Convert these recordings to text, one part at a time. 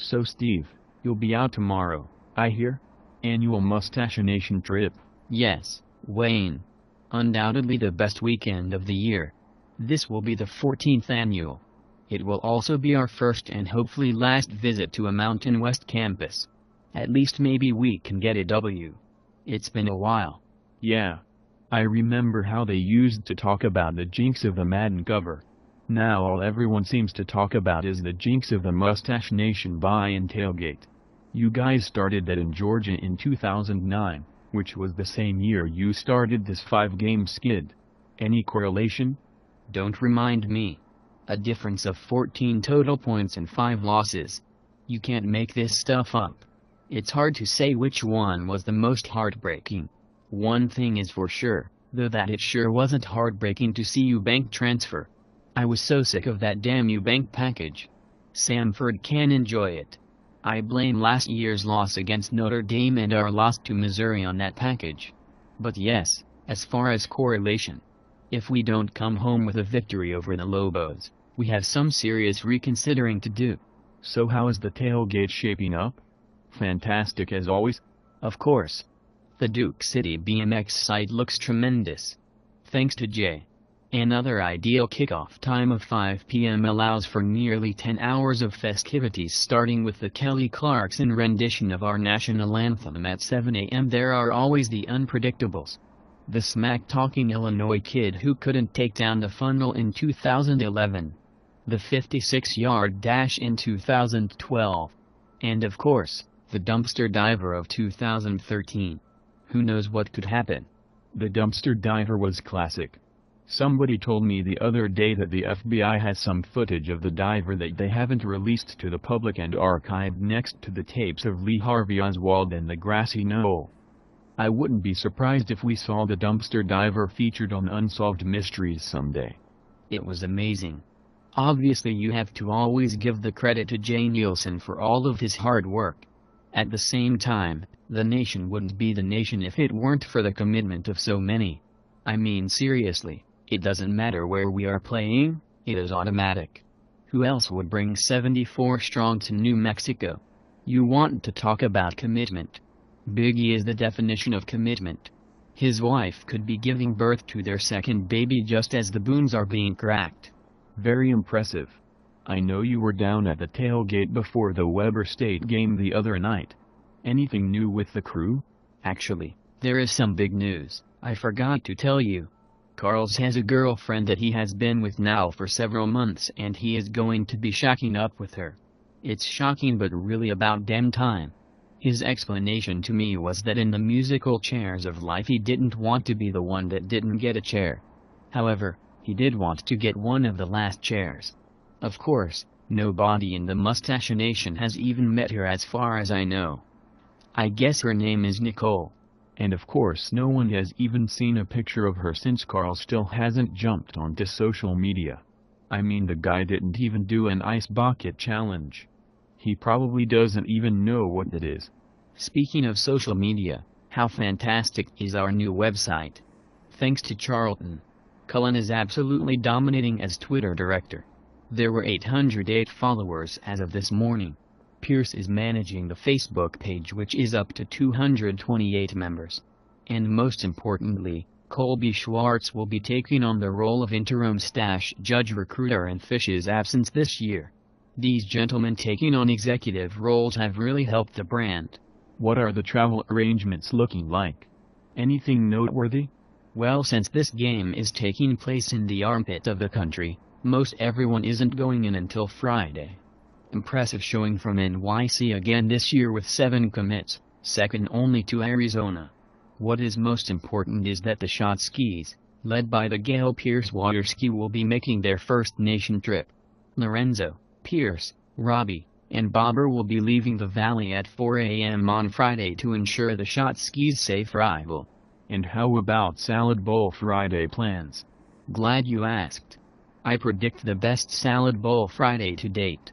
So Steve, you'll be out tomorrow, I hear? Annual Mustachination trip. Yes, Wayne. Undoubtedly the best weekend of the year. This will be the 14th annual. It will also be our first and hopefully last visit to a Mountain West campus. At least maybe we can get a W. It's been a while. Yeah. I remember how they used to talk about the jinx of the Madden cover. Now all everyone seems to talk about is the jinx of the Mustache Nation buy and tailgate. You guys started that in Georgia in 2009, which was the same year you started this 5-game skid. Any correlation? Don't remind me. A difference of 14 total points and 5 losses. You can't make this stuff up. It's hard to say which one was the most heartbreaking. One thing is for sure, though, that it sure wasn't heartbreaking to see Eubank transfer. I was so sick of that damn Eubank package. Samford can enjoy it. I blame last year's loss against Notre Dame and our loss to Missouri on that package. But yes, as far as correlation, if we don't come home with a victory over the Lobos, we have some serious reconsidering to do. So how is the tailgate shaping up? Fantastic as always? Of course. The Duke City BMX site looks tremendous. Thanks to Jay. Another ideal kickoff time of 5 p.m. allows for nearly 10 hours of festivities, starting with the Kelly Clarkson rendition of our national anthem at 7 a.m. There are always the unpredictables. The smack-talking Illinois kid who couldn't take down the funnel in 2011. The 56-yard dash in 2012. And of course, the dumpster diver of 2013. Who knows what could happen? The dumpster diver was classic. Somebody told me the other day that the FBI has some footage of the diver that they haven't released to the public and archived next to the tapes of Lee Harvey Oswald and the grassy knoll. I wouldn't be surprised if we saw the dumpster diver featured on Unsolved Mysteries someday. It was amazing. Obviously you have to always give the credit to Jay Nielsen for all of his hard work. At the same time, the nation wouldn't be the nation if it weren't for the commitment of so many. I mean seriously, it doesn't matter where we are playing, it is automatic. Who else would bring 74 strong to New Mexico? You want to talk about commitment. Biggie is the definition of commitment. His wife could be giving birth to their second baby just as the booms are being cracked. Very impressive. I know you were down at the tailgate before the Weber State game the other night. Anything new with the crew? Actually, there is some big news. I forgot to tell you. Carl's has a girlfriend that he has been with now for several months, and he is going to be shacking up with her. It's shocking but really about damn time. His explanation to me was that in the musical chairs of life he didn't want to be the one that didn't get a chair. However, he did want to get one of the last chairs. Of course, nobody in the Mustache Nation has even met her as far as I know. I guess her name is Nicole. And of course no one has even seen a picture of her since Carl still hasn't jumped onto social media. I mean, the guy didn't even do an ice bucket challenge. He probably doesn't even know what it is. Speaking of social media, how fantastic is our new website? Thanks to Charlton. Cullen is absolutely dominating as Twitter director. There were 808 followers as of this morning. Pierce is managing the Facebook page, which is up to 228 members. And most importantly, Colby Schwartz will be taking on the role of interim stash judge recruiter in Fish's absence this year. These gentlemen taking on executive roles have really helped the brand. What are the travel arrangements looking like? Anything noteworthy? Well, since this game is taking place in the armpit of the country, most everyone isn't going in until Friday. Impressive showing from NYC again this year with 7 commits, second only to Arizona. What is most important is that the shot skis, led by the Gail Pierce water ski, will be making their first nation trip. Lorenzo, Pierce, Robbie, and Bobber will be leaving the valley at 4 a.m. on Friday to ensure the shot skis' safe arrival. And how about Salad Bowl Friday plans? Glad you asked. I predict the best Salad Bowl Friday to date.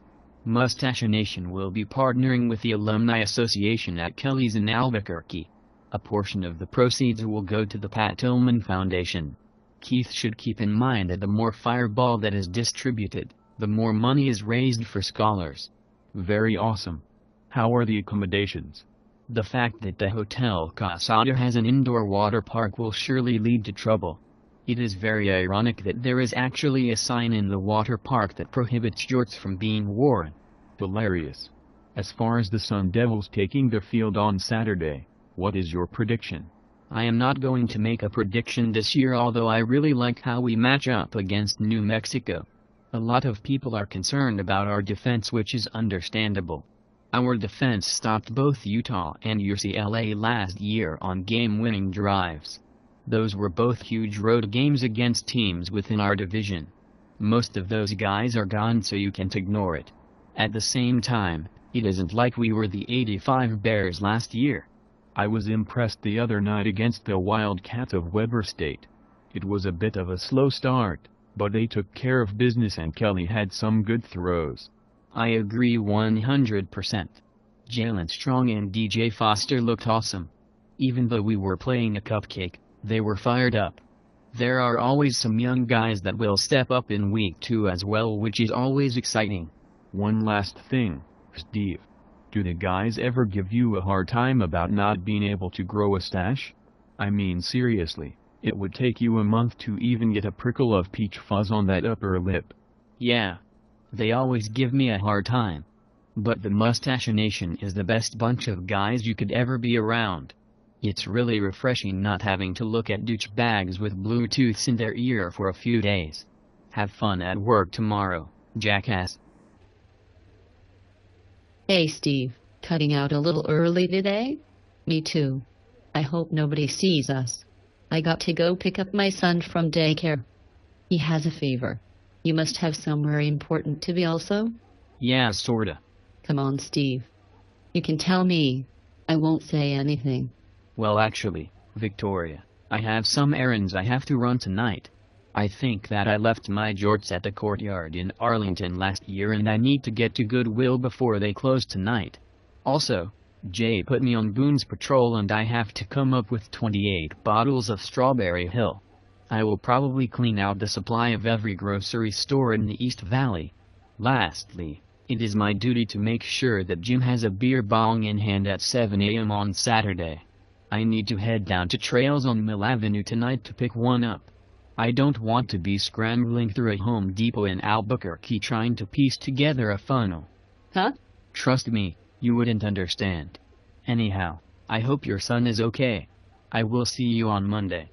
Mustache Nation will be partnering with the Alumni Association at Kelly's in Albuquerque. A portion of the proceeds will go to the Pat Tillman Foundation. Keith should keep in mind that the more fireball that is distributed, the more money is raised for scholars. Very awesome. How are the accommodations? The fact that the Hotel Casada has an indoor water park will surely lead to trouble. It is very ironic that there is actually a sign in the water park that prohibits shorts from being worn. Hilarious. As far as the Sun Devils taking the field on Saturday, what is your prediction? I am not going to make a prediction this year, although I really like how we match up against New Mexico. A lot of people are concerned about our defense, which is understandable. Our defense stopped both Utah and UCLA last year on game-winning drives. Those were both huge road games against teams within our division. Most of those guys are gone, so you can't ignore it. At the same time, it isn't like we were the '85 Bears last year. I was impressed the other night against the Wildcats of Weber State. It was a bit of a slow start, but they took care of business and Kelly had some good throws. I agree 100%. Jalen Strong and DJ Foster looked awesome. Even though we were playing a cupcake, they were fired up. There are always some young guys that will step up in week 2 as well, which is always exciting. One last thing, Steve. Do the guys ever give you a hard time about not being able to grow a stash? I mean seriously, it would take you a month to even get a prickle of peach fuzz on that upper lip. Yeah. They always give me a hard time. But the Mustache Nation is the best bunch of guys you could ever be around. It's really refreshing not having to look at douchebags with Bluetooths in their ear for a few days. Have fun at work tomorrow, jackass. Hey Steve, cutting out a little early today? Me too. I hope nobody sees us. I got to go pick up my son from daycare. He has a fever. You must have somewhere important to be also? Yeah, sorta. Come on, Steve. You can tell me. I won't say anything. Well, actually, Victoria, I have some errands I have to run tonight. I think that I left my jorts at the courtyard in Arlington last year and I need to get to Goodwill before they close tonight. Also, Jay put me on Boone's Patrol and I have to come up with 28 bottles of Strawberry Hill. I will probably clean out the supply of every grocery store in the East Valley. Lastly, it is my duty to make sure that Jim has a beer bong in hand at 7 a.m. on Saturday. I need to head down to Trails on Mill Avenue tonight to pick one up. I don't want to be scrambling through a Home Depot in Albuquerque trying to piece together a funnel. Huh? Trust me, you wouldn't understand. Anyhow, I hope your son is okay. I will see you on Monday.